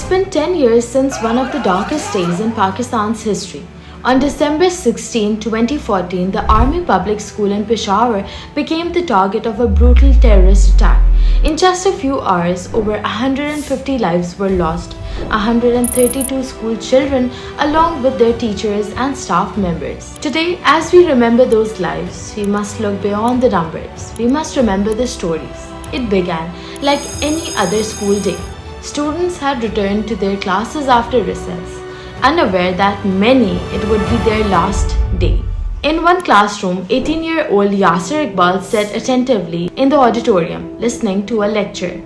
been 10 years since one of the darkest days in Pakistan's history. On December 16, 2014, the Army Public School in Peshawar became the target of a brutal terrorist attack. In just a few hours, over 150 lives were lost, 132 school children along with their teachers and staff members. Today, as we remember those lives, we must look beyond the numbers. We must remember the stories. It began like any other school day. Students had returned to their classes after recess, unaware that many it would be their last day. In one classroom, 18-year-old Yasser Iqbal sat attentively in the auditorium, listening to a lecture.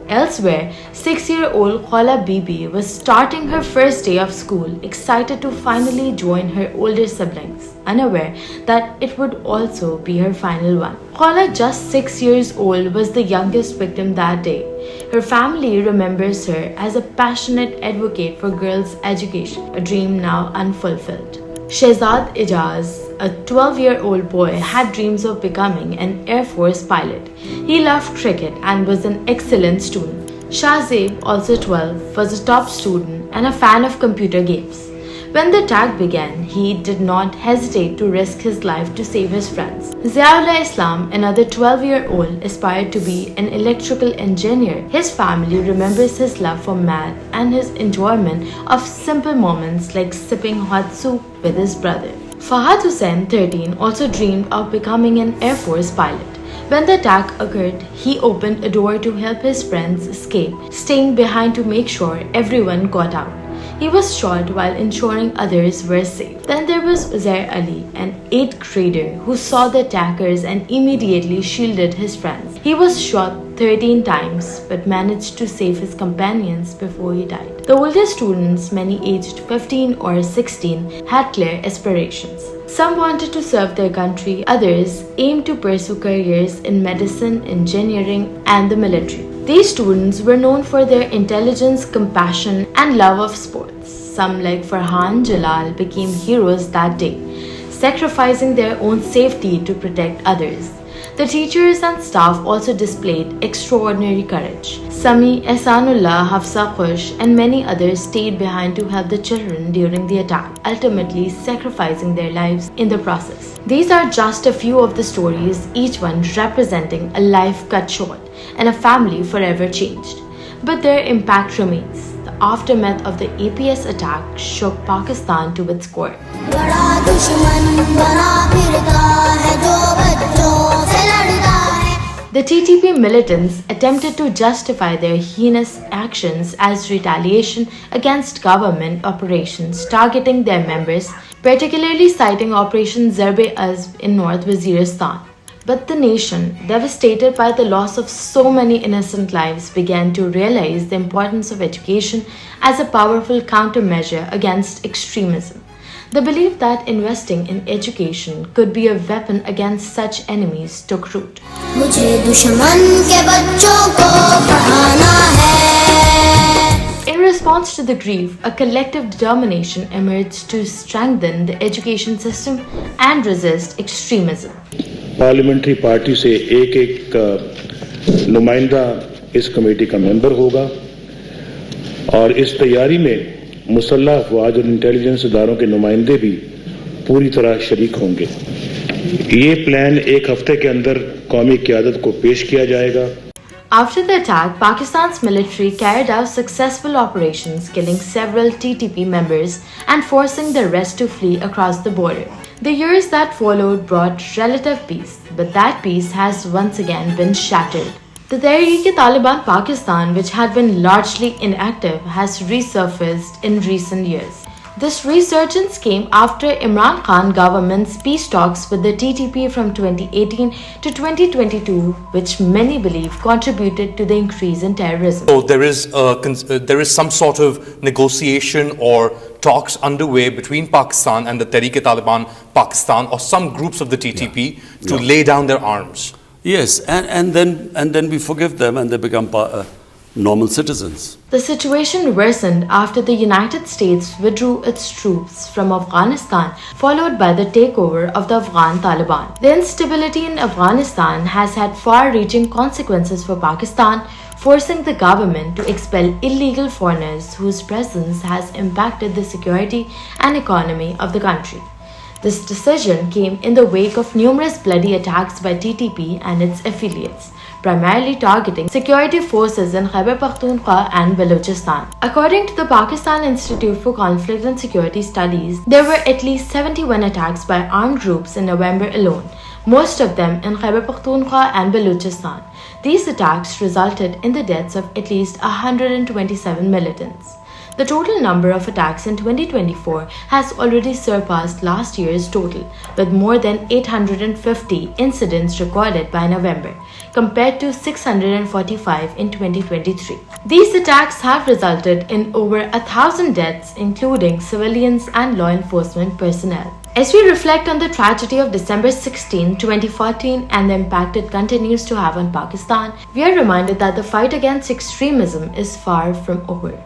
Elsewhere, 6-year-old Khala Bibi was starting her first day of school, excited to finally join her older siblings, unaware that it would also be her final one. Khala, just 6 years old, was the youngest victim that day. Her family remembers her as a passionate advocate for girls' education, a dream now unfulfilled. Shehzad Ijaz, a 12-year-old boy, had dreams of becoming an Air Force pilot. He loved cricket and was an excellent student. Shahzeb, also 12, was a top student and a fan of computer games. When the attack began, he did not hesitate to risk his life to save his friends. Ziaullah Islam, another 12-year-old, aspired to be an electrical engineer. His family remembers his love for math and his enjoyment of simple moments like sipping hot soup with his brother. Fahad Hussain, 13, also dreamed of becoming an Air Force pilot. When the attack occurred, he opened a door to help his friends escape, staying behind to make sure everyone got out. He was shot while ensuring others were safe. Then there was Uzair Ali, an 8th grader who saw the attackers and immediately shielded his friends. He was shot 13 times but managed to save his companions before he died. The older students, many aged 15 or 16, had clear aspirations. Some wanted to serve their country, others aimed to pursue careers in medicine, engineering, and the military. These students were known for their intelligence, compassion, and love of sports. Some, like Farhan Jalal, became heroes that day, sacrificing their own safety to protect others. The teachers and staff also displayed extraordinary courage. Sami, Ehsanullah, Hafsa Khush, and many others stayed behind to help the children during the attack, ultimately sacrificing their lives in the process. These are just a few of the stories, each one representing a life cut short and a family forever changed. But their impact remains. The aftermath of the APS attack shook Pakistan to its core. The TTP militants attempted to justify their heinous actions as retaliation against government operations targeting their members, particularly citing Operation Zarb-e-Azb in North Waziristan. But the nation, devastated by the loss of so many innocent lives, began to realize the importance of education as a powerful countermeasure against extremism. The belief that investing in education could be a weapon against such enemies took root. In response to the grief, a collective determination emerged to strengthen the education system and resist extremism. Parliamentary party से एक नुमाइंदा इस committee का member होगा और इस तैयारी में मुसल्लह अफवाज और इंटेलिजेंस इदारों के नुमाइंदे भी पूरी तरह शरीक होंगे। ये प्लान एक हफ्ते के अंदर कौमी क़यादत को पेश किया जाएगा। After the attack, Pakistan's military carried out successful operations, killing several TTP members and forcing the rest to flee across the border. The years that followed brought relative peace, but that peace has once again been shattered. The Tehreek-e-Taliban Pakistan, which had been largely inactive, has resurfaced in recent years. This resurgence came after Imran Khan government's peace talks with the TTP from 2018 to 2022, which many believe contributed to the increase in terrorism. So there is some sort of negotiation or talks underway between Pakistan and the Tehreek-e-Taliban Pakistan or some groups of the TTP to lay down their arms. Yes, and then we forgive them and they become normal citizens. The situation worsened after the United States withdrew its troops from Afghanistan, followed by the takeover of the Afghan Taliban. The instability in Afghanistan has had far-reaching consequences for Pakistan, forcing the government to expel illegal foreigners whose presence has impacted the security and economy of the country. This decision came in the wake of numerous bloody attacks by TTP and its affiliates, primarily targeting security forces in Khyber Pakhtunkhwa and Balochistan. According to the Pakistan Institute for Conflict and Security Studies, there were at least 71 attacks by armed groups in November alone, most of them in Khyber Pakhtunkhwa and Balochistan. These attacks resulted in the deaths of at least 127 militants. The total number of attacks in 2024 has already surpassed last year's total, with more than 850 incidents recorded by November, compared to 645 in 2023. These attacks have resulted in over 1,000 deaths, including civilians and law enforcement personnel. As we reflect on the tragedy of December 16, 2014 and the impact it continues to have on Pakistan, we are reminded that the fight against extremism is far from over.